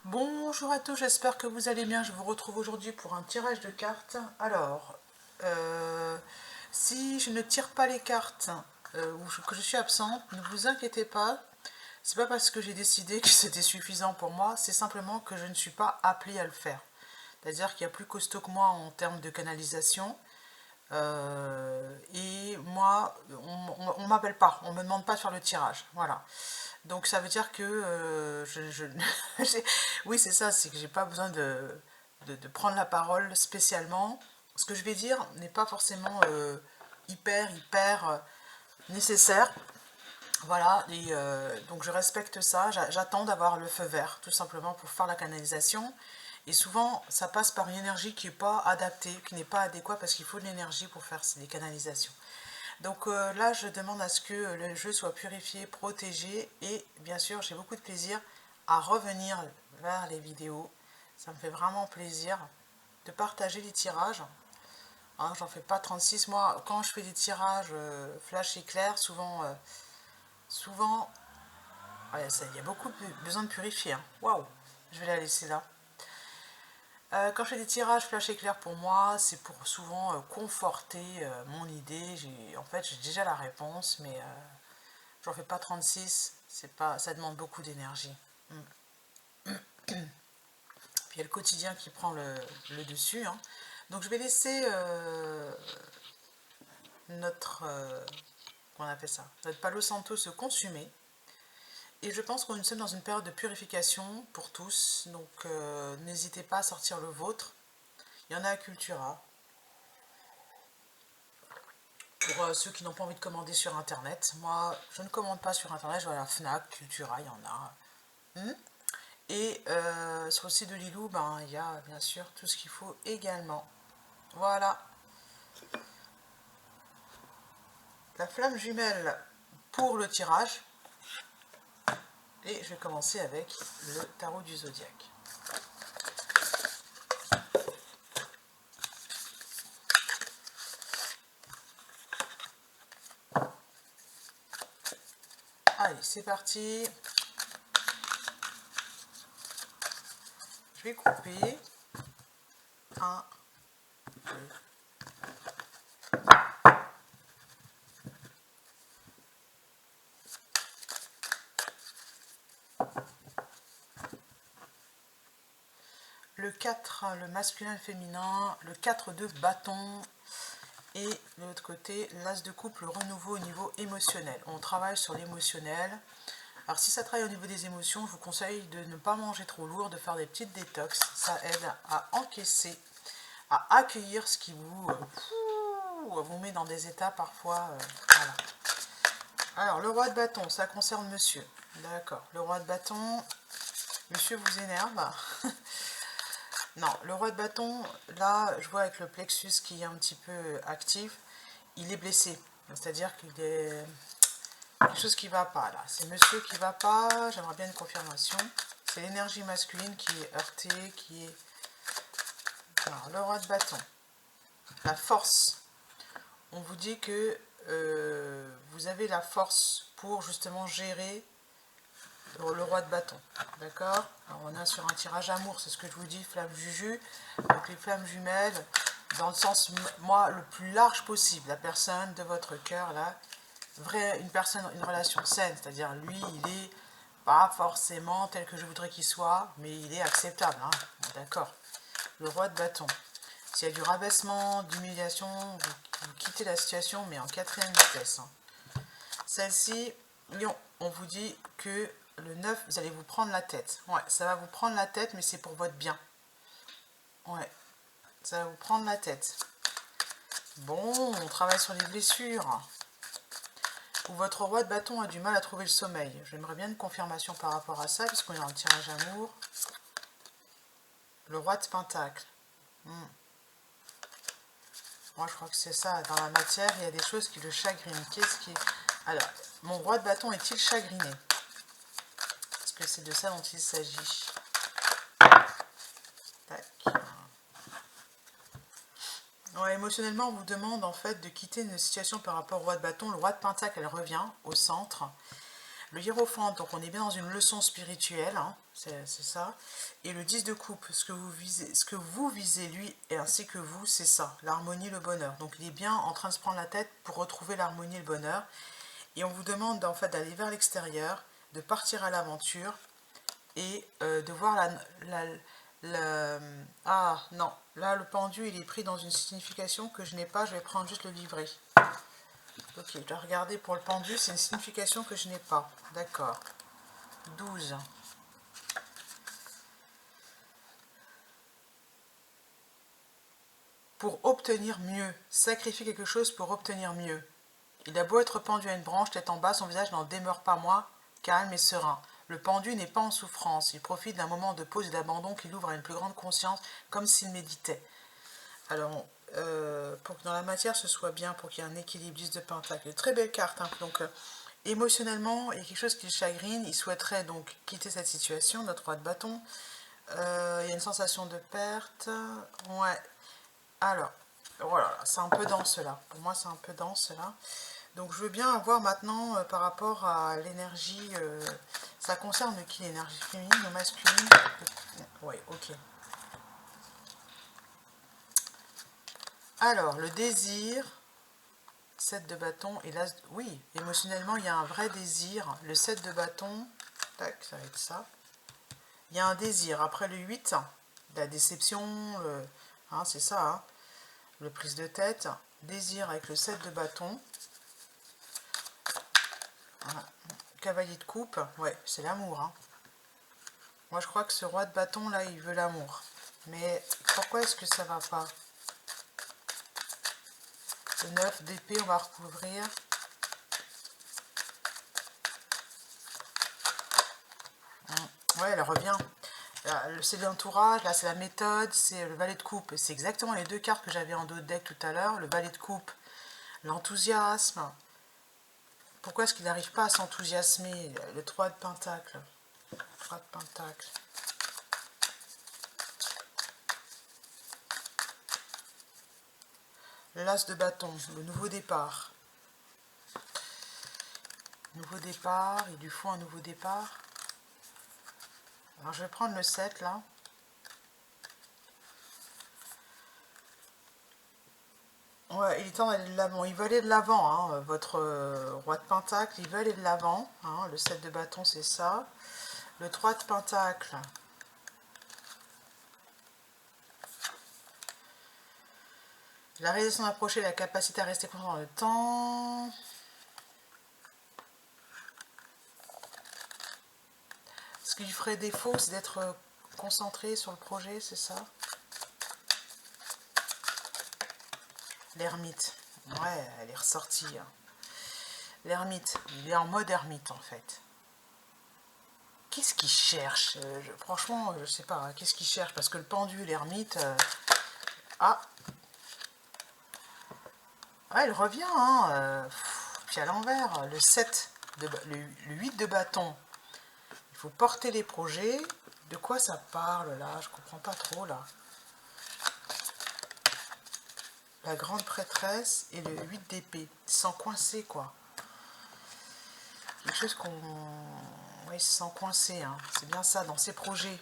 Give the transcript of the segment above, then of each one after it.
Bonjour à tous, j'espère que vous allez bien. Je vous retrouve aujourd'hui pour un tirage de cartes. Alors, si je ne tire pas les cartes ou que je suis absente, ne vous inquiétez pas. C'est pas parce que j'ai décidé que c'était suffisant pour moi, c'est simplement que je ne suis pas appelée à le faire. C'est-à-dire qu'il y a plus costaud que moi en termes de canalisation. Et moi, on ne m'appelle pas, on ne me demande pas de faire le tirage. Voilà. Donc ça veut dire que oui, c'est ça, c'est que j'ai pas besoin de prendre la parole spécialement. Ce que je vais dire n'est pas forcément hyper nécessaire. Voilà, et donc je respecte ça, j'attends d'avoir le feu vert, tout simplement pour faire la canalisation. Et souvent, ça passe par une énergie qui n'est pas adaptée, qui n'est pas adéquate, parce qu'il faut de l'énergie pour faire des canalisations. Donc là, je demande à ce que le jeu soit purifié, protégé, et bien sûr, j'ai beaucoup de plaisir à revenir vers les vidéos. Ça me fait vraiment plaisir de partager les tirages. Hein, j'en fais pas 36. Moi, quand je fais des tirages flash éclair, souvent, ouais, il y a beaucoup besoin de purifier. Hein. Waouh, je vais la laisser là. Quand je fais des tirages flash éclair pour moi, c'est pour souvent conforter mon idée. En fait, j'ai déjà la réponse, mais j'en fais pas 36. Ça demande beaucoup d'énergie. Puis il y a le quotidien qui prend le dessus. Hein. Donc je vais laisser notre, comment on appelle ça, notre Palo Santo se consumer. Et je pense que nous sommes dans une période de purification pour tous. Donc n'hésitez pas à sortir le vôtre. Il y en a à Cultura. Pour ceux qui n'ont pas envie de commander sur internet. Moi, je ne commande pas sur internet, je vais à la Fnac, Cultura, il y en a. Et sur le site de Lilou, ben, il y a bien sûr tout ce qu'il faut également. Voilà. La flamme jumelle pour le tirage. Et je vais commencer avec le tarot du zodiaque. Allez, c'est parti. Je vais couper. 1, 2. Le 4, le masculin et le féminin. Le 4 de bâton. Et de l'autre côté, l'as de coupe, le renouveau au niveau émotionnel. On travaille sur l'émotionnel. Alors si ça travaille au niveau des émotions, je vous conseille de ne pas manger trop lourd, de faire des petites détox. Ça aide à encaisser, à accueillir ce qui vous met dans des états parfois. Voilà. Alors le roi de bâton, ça concerne monsieur. D'accord. Le roi de bâton, monsieur vous énerve. Non, le roi de bâton, là, je vois avec le plexus qui est un petit peu actif, il est blessé. C'est-à-dire qu'il est quelque chose qui ne va pas, là. C'est monsieur qui ne va pas, j'aimerais bien une confirmation. C'est l'énergie masculine qui est heurtée, qui est... Alors, le roi de bâton. La force. On vous dit que vous avez la force pour justement gérer le roi de bâton. D'accord? Alors on est sur un tirage amour, c'est ce que je vous dis, flamme juju. Donc les flammes jumelles, dans le sens, moi, le plus large possible. La personne de votre cœur, là, une relation saine, c'est-à-dire lui, il est pas forcément tel que je voudrais qu'il soit, mais il est acceptable. Hein? D'accord? Le roi de bâton. S'il y a du rabaissement, d'humiliation, vous quittez la situation, mais en quatrième vitesse. Hein. Celle-ci, on vous dit que le 9, vous allez vous prendre la tête. Ouais, ça va vous prendre la tête, mais c'est pour votre bien. Ouais, ça va vous prendre la tête. Bon, on travaille sur les blessures. Ou votre roi de bâton a du mal à trouver le sommeil. J'aimerais bien une confirmation par rapport à ça, puisqu'on est dans le tirage amour. Le roi de pentacle. Moi, je crois que c'est ça. Dans la matière, il y a des choses qui le chagrinent. Qu'est-ce qui... Alors, mon roi de bâton est-il chagriné? Est-ce que c'est de ça dont il s'agit? Tac. Ouais, émotionnellement, on vous demande en fait de quitter une situation par rapport au roi de bâton. Le roi de pentacle, elle revient au centre. Le hiérophante, donc on est bien dans une leçon spirituelle, hein, c'est ça. Et le 10 de coupe, ce que vous visez lui et ainsi que vous, c'est ça, l'harmonie, le bonheur. Donc il est bien en train de se prendre la tête pour retrouver l'harmonie et le bonheur. Et on vous demande en fait d'aller vers l'extérieur, de partir à l'aventure et de voir ah non, là le pendu il est pris dans une signification que je n'ai pas, je vais prendre juste le livret. Ok, je dois regarder pour le pendu, c'est une signification que je n'ai pas. D'accord. 12. Pour obtenir mieux. Sacrifie quelque chose pour obtenir mieux. Il a beau être pendu à une branche, tête en bas, son visage n'en demeure pas moins calme et serein. Le pendu n'est pas en souffrance, il profite d'un moment de pause et d'abandon qui l'ouvre à une plus grande conscience, comme s'il méditait. Alors, pour que dans la matière ce soit bien, pour qu'il y ait un équilibre, 10 de pentacle. Très belle carte, hein. Donc, émotionnellement, il y a quelque chose qui le chagrine, il souhaiterait donc quitter cette situation, notre roi de bâton. Il y a une sensation de perte. Ouais. Alors, voilà, c'est un peu dense là. Pour moi, c'est un peu dense là. Donc, je veux bien avoir maintenant par rapport à l'énergie. Ça concerne qui, l'énergie féminine ou masculine? Oui, ok. Alors, le désir, 7 de bâton et l'as. Oui, émotionnellement, il y a un vrai désir. Le 7 de bâton, tac, ça va être ça. Il y a un désir. Après le 8, la déception, hein, c'est ça, hein, le prise de tête. Désir avec le 7 de bâton. Voilà. Cavalier de coupe, ouais, c'est l'amour. Hein. Moi, je crois que ce roi de bâton, là, il veut l'amour. Mais pourquoi est-ce que ça va pas? Le 9 d'épée, on va recouvrir. Ouais, elle revient. C'est l'entourage, là c'est la méthode, c'est le valet de coupe. C'est exactement les deux cartes que j'avais en dos de deck tout à l'heure. Le valet de coupe, l'enthousiasme. Pourquoi est-ce qu'il n'arrive pas à s'enthousiasmer? Le 3 de pentacle. 3 de pentacle. L'as de bâton, le nouveau départ. Nouveau départ, il lui faut un nouveau départ. Alors je vais prendre le 7 là. Ouais, il est temps d'aller de l'avant. Il veut aller de l'avant, hein, votre roi de pentacle, il veut aller de l'avant. Hein, le 7 de bâton, c'est ça. Le 3 de pentacle. La réalisation approchée, la capacité à rester concentré dans le temps. Ce qui lui ferait défaut, c'est d'être concentré sur le projet, c'est ça? L'ermite. Ouais, elle est ressortie. Hein. L'ermite. Il est en mode ermite, en fait. Qu'est-ce qu'il cherche? Franchement, je sais pas. Hein, qu'est-ce qu'il cherche? Parce que le pendu, l'ermite... Ah! Ouais, elle revient, hein. Puis à l'envers, le 7, le 8 de bâton. Il faut porter les projets. De quoi ça parle, là? Je comprends pas trop, là. La grande prêtresse et le 8 d'épée. Ils se sentent coincés, quoi. Quelque chose qu'on... Oui, ils se sentent coincés, hein. C'est bien ça, dans ces projets.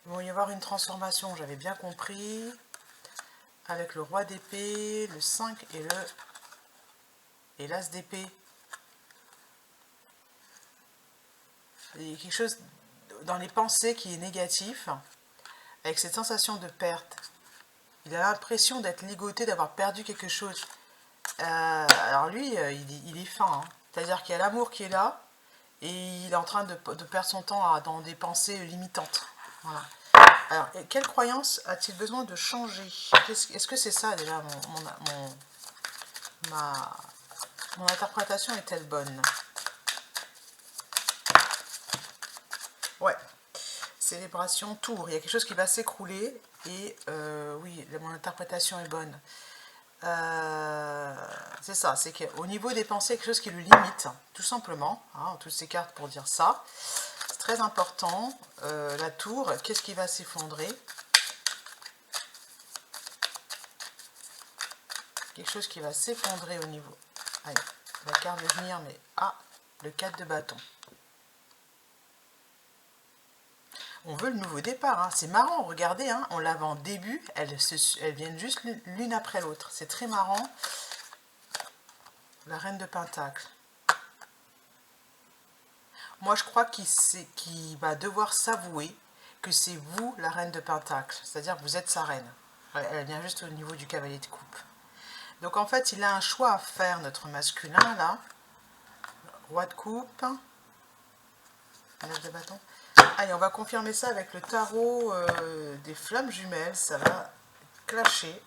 Il va y avoir une transformation, j'avais bien compris. Avec le roi d'épée, le 5 et l'as d'épée. Il y a quelque chose dans les pensées qui est négatif, avec cette sensation de perte. Il a l'impression d'être ligoté, d'avoir perdu quelque chose. Alors lui, il est fin. Hein. C'est-à-dire qu'il y a l'amour qui est là, et il est en train de perdre son temps dans des pensées limitantes. Voilà. Alors, quelle croyance a-t-il besoin de changer? Est-ce que c'est ça déjà mon interprétation est-elle bonne? Ouais. Célébration, tour. Il y a quelque chose qui va s'écrouler. Et oui, mon interprétation est bonne. C'est ça, c'est qu'au niveau des pensées, quelque chose qui le limite, tout simplement. Hein, toutes ces cartes pour dire ça. C'est très important. La tour, qu'est-ce qui va s'effondrer? quelque chose qui va s'effondrer au niveau. Allez, la carte veut venir, mais le 4 de bâton. On veut le nouveau départ, hein. C'est marrant, regardez, hein, on l'avait en début, elles viennent juste l'une après l'autre. C'est très marrant. La reine de Pentacle. Moi, je crois qu'il va devoir s'avouer que c'est vous, la reine de Pentacle. C'est-à-dire que vous êtes sa reine. Elle vient juste au niveau du cavalier de coupe. Donc, en fait, il a un choix à faire, notre masculin, là. Roi de coupe. L'âge de bâton. Allez, on va confirmer ça avec le tarot des flammes jumelles. Ça va clasher.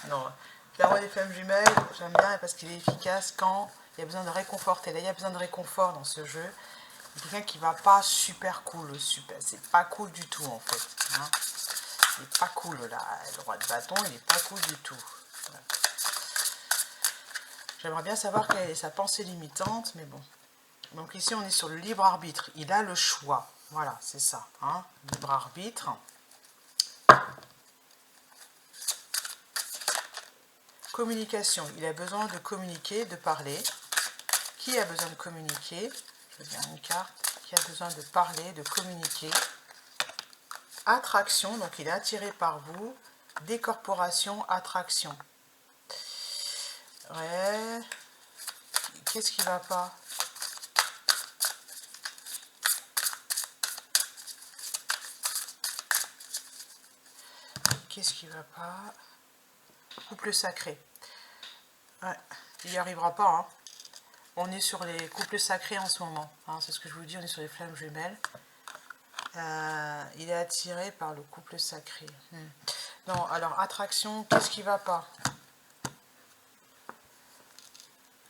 Non, le tarot des flammes jumelles, j'aime bien parce qu'il est efficace quand il y a besoin de réconforter. Là, il y a besoin de réconfort dans ce jeu. Quelqu'un qui va pas super cool. C'est pas cool du tout, en fait. Hein. Il n'est pas cool, là. Le roi de bâton, il n'est pas cool du tout. Voilà. J'aimerais bien savoir quelle est sa pensée limitante, mais bon. Donc ici, on est sur le libre arbitre. Il a le choix. Voilà, c'est ça. Hein, libre arbitre. Communication. Il a besoin de communiquer, de parler. Qui a besoin de communiquer? Je veux bien une carte. Qui a besoin de parler, de communiquer? Attraction. Donc il est attiré par vous. Décorporation, attraction. Ouais. Qu'est-ce qui ne va pas? Qu'est-ce qui va pas? Couple sacré. Ouais, il n'y arrivera pas. Hein. On est sur les couples sacrés en ce moment. Hein, c'est ce que je vous dis, on est sur les flammes jumelles. Il est attiré par le couple sacré. Non, alors, attraction, qu'est-ce qui va pas?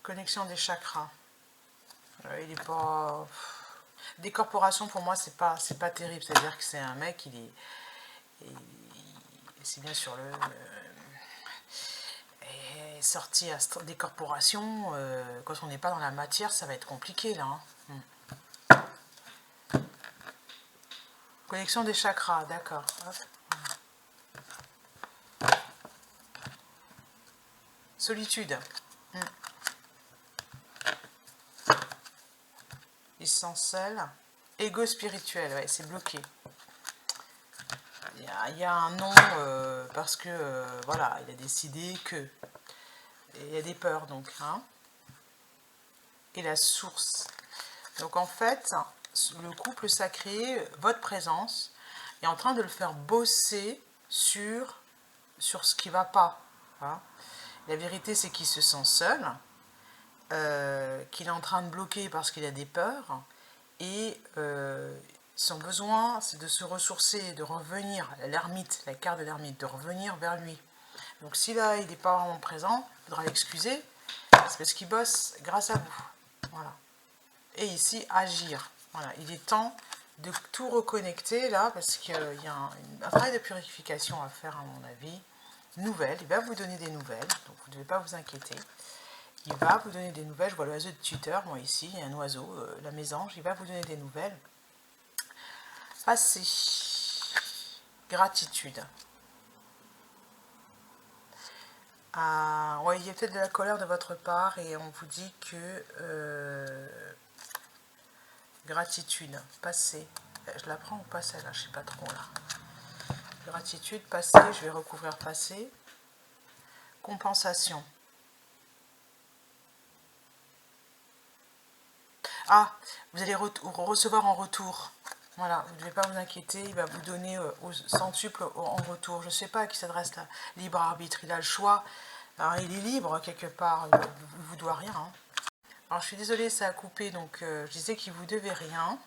Connexion des chakras. Il est pas... Décorporation, pour moi, c'est pas terrible. C'est-à-dire que c'est un mec, c'est bien sûr sorti à des corporations, quand on n'est pas dans la matière, ça va être compliqué là. Hein. Connexion des chakras, d'accord. Solitude. Il se sent seul. Ego spirituel, ouais, c'est bloqué. Il y a un non parce que voilà, il a décidé que. Il y a des peurs donc. Hein. Et la source. Donc en fait, le couple sacré, votre présence, est en train de le faire bosser sur ce qui ne va pas. Hein. La vérité, c'est qu'il se sent seul, qu'il est en train de bloquer parce qu'il a des peurs, et son besoin, c'est de se ressourcer, de revenir, l'ermite, la carte de l'ermite, de revenir vers lui. Donc si là, il n'est pas vraiment présent, il faudra l'excuser, c'est parce qu'il bosse grâce à vous. Voilà. Et ici, agir. Voilà. Il est temps de tout reconnecter là, parce qu'il y a un travail de purification à faire, à mon avis. Nouvelles, il va vous donner des nouvelles, donc vous ne devez pas vous inquiéter. Il va vous donner des nouvelles. Je vois l'oiseau de tuteur, moi ici, il y a un oiseau, la mésange, il va vous donner des nouvelles. Passé. Gratitude. Ouais, il y a peut-être de la colère de votre part et on vous dit que gratitude, passé. Je la prends ou pas celle-là? Je ne sais pas trop là. Gratitude, passé, je vais recouvrir passé. Compensation. Ah, vous allez recevoir en retour. Voilà, vous ne devez pas vous inquiéter, il va vous donner au centuple en retour. Je ne sais pas à qui s'adresse là. Libre arbitre, il a le choix. Alors, il est libre quelque part, il ne vous doit rien. Hein. Alors je suis désolée, ça a coupé, donc je disais qu'il ne vous devait rien.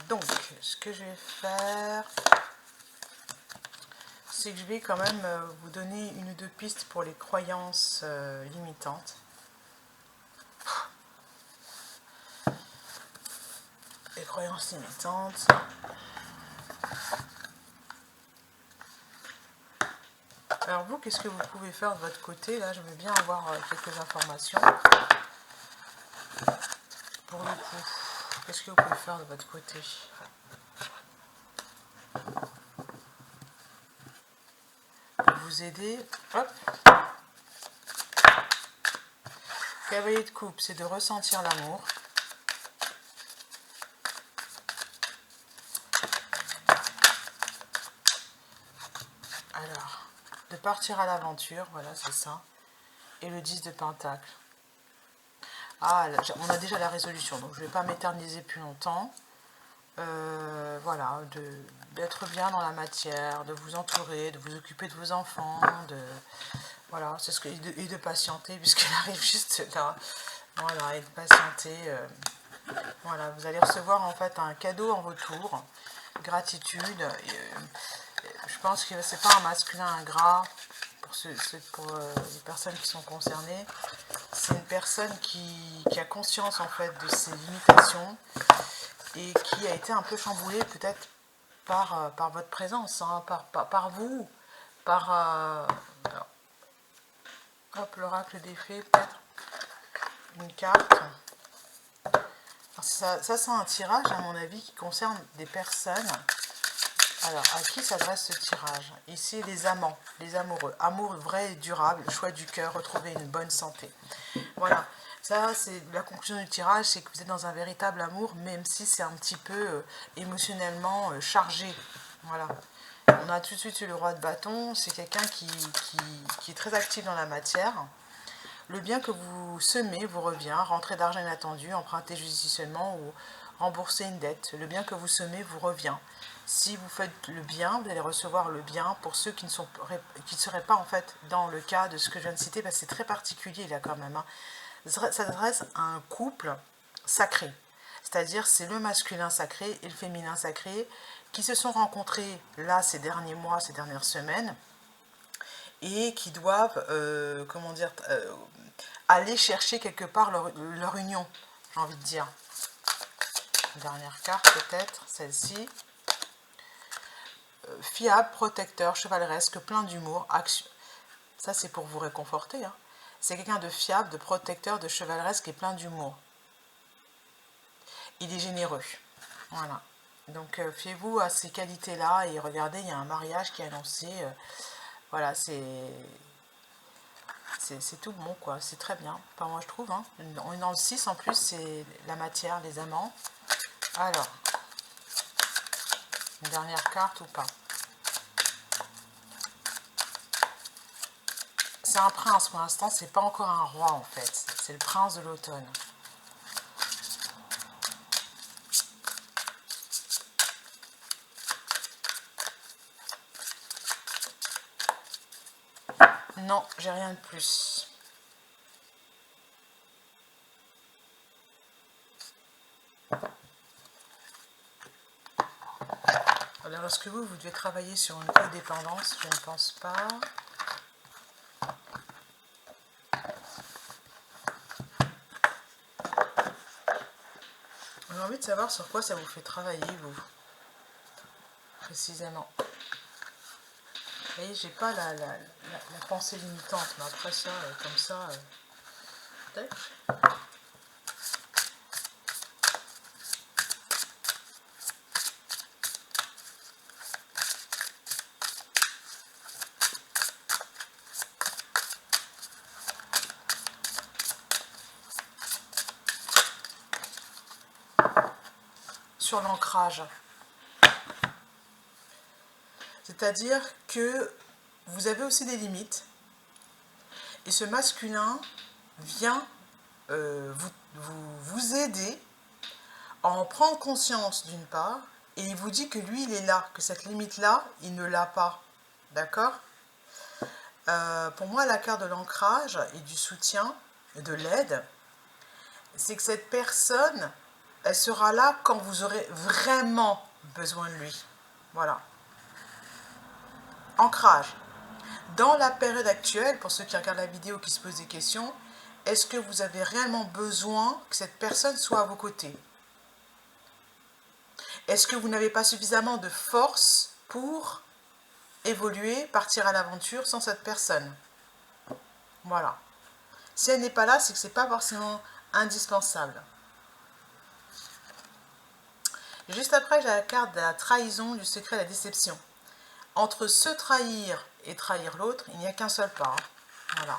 Donc, ce que je vais faire, c'est que je vais quand même vous donner une ou deux pistes pour les croyances limitantes. Les croyances limitantes. Alors vous, qu'est-ce que vous pouvez faire de votre côté? Là, je veux bien avoir quelques informations. Pour le coup, qu'est-ce que vous pouvez faire de votre côté? vous aider. Hop. Cavalier de coupe, c'est de ressentir l'amour. Alors, de partir à l'aventure, voilà, c'est ça. Et le 10 de pentacle. Ah, là, on a déjà la résolution, donc je ne vais pas m'éterniser plus longtemps. Voilà, d'être bien dans la matière, de vous entourer, de vous occuper de vos enfants, voilà, c'est ce que, et de patienter, puisqu'elle arrive juste là. Voilà, et de patienter. Voilà, vous allez recevoir en fait un cadeau en retour, gratitude. Je pense que c'est pas un masculin ingrat pour les personnes qui sont concernées. C'est une personne qui a conscience en fait de ses limitations et qui a été un peu chamboulée peut-être par votre présence, hein, par vous, hop, l'oracle des fées, peut-être une carte. Ça c'est un tirage à mon avis qui concerne des personnes. Alors, à qui s'adresse ce tirage? Ici, les amants, les amoureux. Amour vrai et durable, choix du cœur, retrouver une bonne santé. Voilà, ça c'est la conclusion du tirage, c'est que vous êtes dans un véritable amour, même si c'est un petit peu émotionnellement chargé. Voilà. On a tout de suite eu le roi de bâton, c'est quelqu'un qui est très actif dans la matière. Le bien que vous semez vous revient, rentrée d'argent inattendue, emprunter judicieusement ou rembourser une dette. Le bien que vous semez vous revient. Si vous faites le bien, vous allez recevoir le bien. Pour ceux qui ne seraient pas en fait dans le cas de ce que je viens de citer, parce que c'est très particulier là quand même. Hein. Ça s'adresse à un couple sacré. C'est-à-dire c'est le masculin sacré et le féminin sacré qui se sont rencontrés là ces derniers mois, ces dernières semaines, et qui doivent, comment dire, aller chercher quelque part leur union, j'ai envie de dire. Dernière carte peut-être, celle-ci. Fiable, protecteur, chevaleresque, plein d'humour, action. Ça c'est pour vous réconforter. Hein. C'est quelqu'un de fiable, de protecteur, de chevaleresque et plein d'humour. Il est généreux. Voilà. Donc fiez-vous à ces qualités-là et regardez, il y a un mariage qui est annoncé. Voilà, c'est tout bon, quoi. C'est très bien. Enfin, moi, je trouve. Hein. On est dans le 6, en plus, c'est la matière, les amants. Alors, une dernière carte ou pas? C'est un prince, pour l'instant, c'est pas encore un roi, en fait. C'est le prince de l'automne. Non, j'ai rien de plus. Alors, est-ce que vous devez travailler sur une codépendance? Je ne pense pas. J'ai envie de savoir sur quoi ça vous fait travailler, vous. Précisément. Vous voyez, j'ai pas la pensée limitante, mais après ça, comme ça, tac. Sur l'ancrage. C'est-à-dire que vous avez aussi des limites et ce masculin vient vous aider à en prendre conscience d'une part et il vous dit que lui il est là, que cette limite-là, il ne l'a pas. D'accord? Pour moi, la carte de l'ancrage et du soutien et de l'aide, c'est que cette personne, elle sera là quand vous aurez vraiment besoin de lui. Voilà. Ancrage. Dans la période actuelle, pour ceux qui regardent la vidéo qui se posent des questions, est-ce que vous avez réellement besoin que cette personne soit à vos côtés? Est-ce que vous n'avez pas suffisamment de force pour évoluer, partir à l'aventure sans cette personne? Voilà. Si elle n'est pas là, c'est que ce n'est pas forcément indispensable. Juste après, j'ai la carte de la trahison, du secret, de la déception. Entre se trahir et trahir l'autre, il n'y a qu'un seul pas. Hein. Voilà.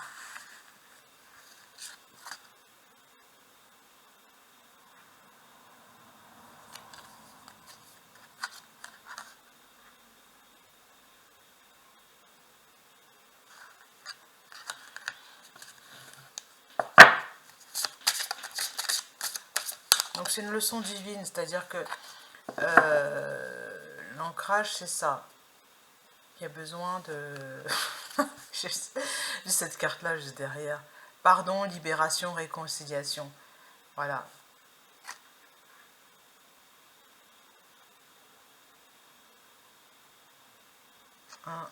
Donc c'est une leçon divine, c'est-à-dire que l'ancrage, c'est ça. Il y a besoin de... J'ai cette carte-là juste derrière. Pardon, libération, réconciliation. Voilà. Un.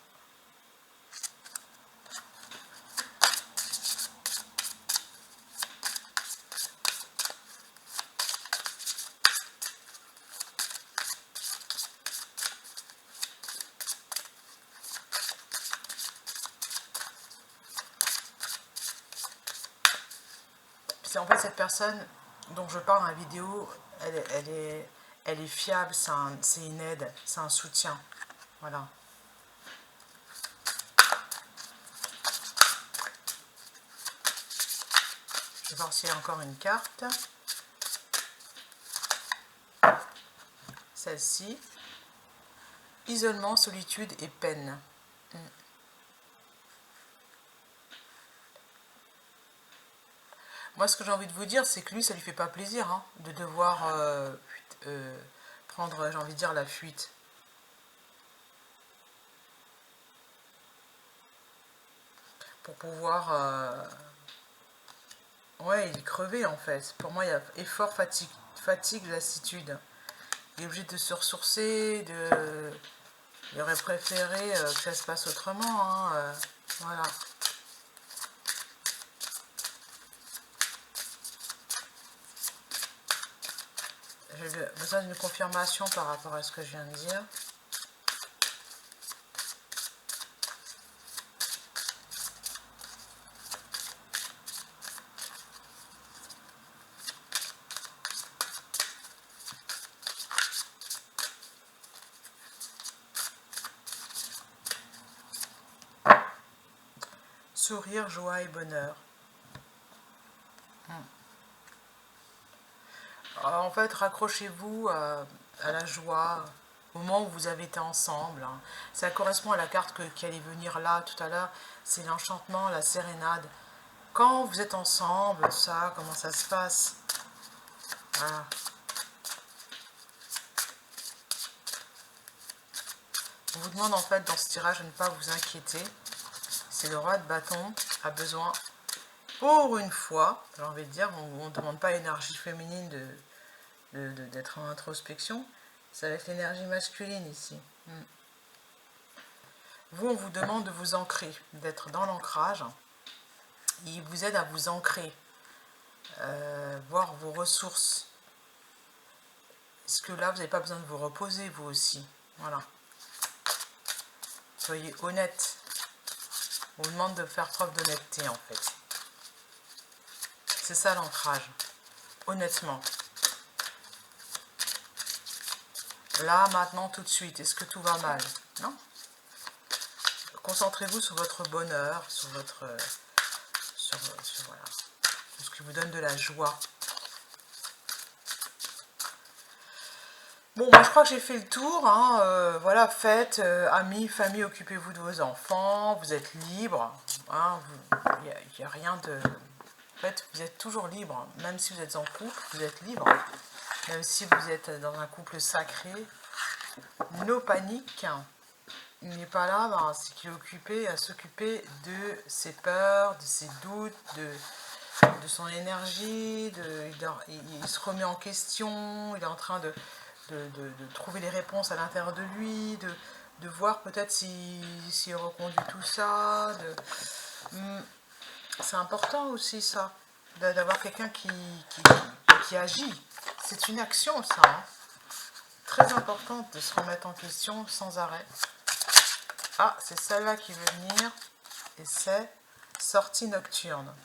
C'est en fait cette personne dont je parle dans la vidéo, elle est fiable, c'est une aide, c'est un soutien. Voilà. Je vais voir s'il y a encore une carte. Celle-ci. Isolement, solitude et peine. Moi, ce que j'ai envie de vous dire, c'est que lui, ça lui fait pas plaisir hein, de devoir prendre, j'ai envie de dire, la fuite. Pour pouvoir... Ouais, il est crevé, en fait. Pour moi, il y a effort, fatigue, lassitude. Il est obligé de se ressourcer, Il aurait préféré que ça se passe autrement. Hein, voilà. J'ai besoin d'une confirmation par rapport à ce que je viens de dire. Sourire, joie et bonheur. Alors, en fait, raccrochez-vous à la joie, au moment où vous avez été ensemble. Hein. Ça correspond à la carte qui allait venir là tout à l'heure. C'est l'enchantement, la sérénade. Quand vous êtes ensemble, ça, comment ça se passe? Voilà. On vous demande en fait dans ce tirage de ne pas vous inquiéter. C'est le roi de bâton a besoin, pour une fois, j'ai envie de dire, on ne demande pas à l'énergie féminine d'être en introspection, ça va être l'énergie masculine ici. Vous, on vous demande de vous ancrer, d'être dans l'ancrage. Il vous aide à vous ancrer, voir vos ressources. Est-ce que là, vous n'avez pas besoin de vous reposer, vous aussi? Voilà. Soyez honnête. On vous demande de faire preuve d'honnêteté, en fait. C'est ça l'ancrage. Honnêtement. Là, maintenant, tout de suite, est-ce que tout va mal? Non. Concentrez-vous sur votre bonheur, sur votre... voilà, sur ce qui vous donne de la joie. Bon, moi je crois que j'ai fait le tour. Hein, voilà, faites, amis, famille, occupez-vous de vos enfants. Vous êtes libre. Hein, il n'y a rien de... En fait, vous êtes toujours libre. Même si vous êtes en couple, vous êtes libre. Même si vous êtes dans un couple sacré. No panique. Il n'est pas là, ben, c'est qu'il est occupé à s'occuper de ses peurs, de ses doutes, de son énergie. Il se remet en question. Il est en train de trouver les réponses à l'intérieur de lui, de voir peut-être s'il reconduit tout ça. C'est important aussi ça, d'avoir quelqu'un qui agit. C'est une action ça. Hein. Très important de se remettre en question sans arrêt. Ah, c'est celle-là qui veut venir. Et c'est sortie nocturne.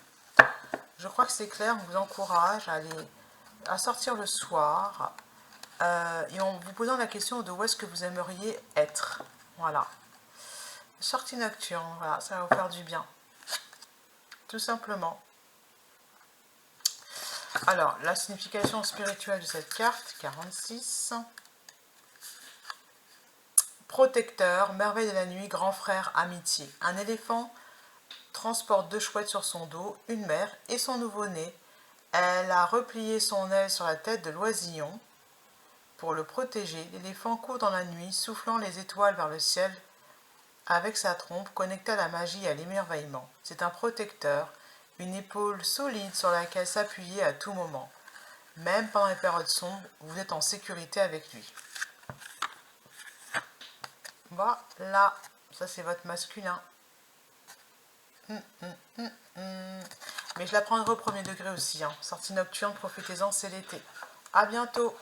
Je crois que c'est clair, on vous encourage à sortir le soir. Et en vous posant la question de où est-ce que vous aimeriez être. Voilà. sortie nocturne, voilà, ça va vous faire du bien. Tout simplement. Alors, la signification spirituelle de cette carte, 46. Protecteur, merveille de la nuit, grand frère, amitié. Un éléphant transporte 2 chouettes sur son dos, une mère et son nouveau-né. Elle a replié son aile sur la tête de l'oisillon. Pour le protéger, l'éléphant court dans la nuit, soufflant les étoiles vers le ciel avec sa trompe connectée à la magie et à l'émerveillement. C'est un protecteur, une épaule solide sur laquelle s'appuyer à tout moment. Même pendant les périodes sombres, vous êtes en sécurité avec lui. Voilà, ça c'est votre masculin. Mais je la prendrai au premier degré aussi. Sortie nocturne, profitez-en, c'est l'été. À bientôt.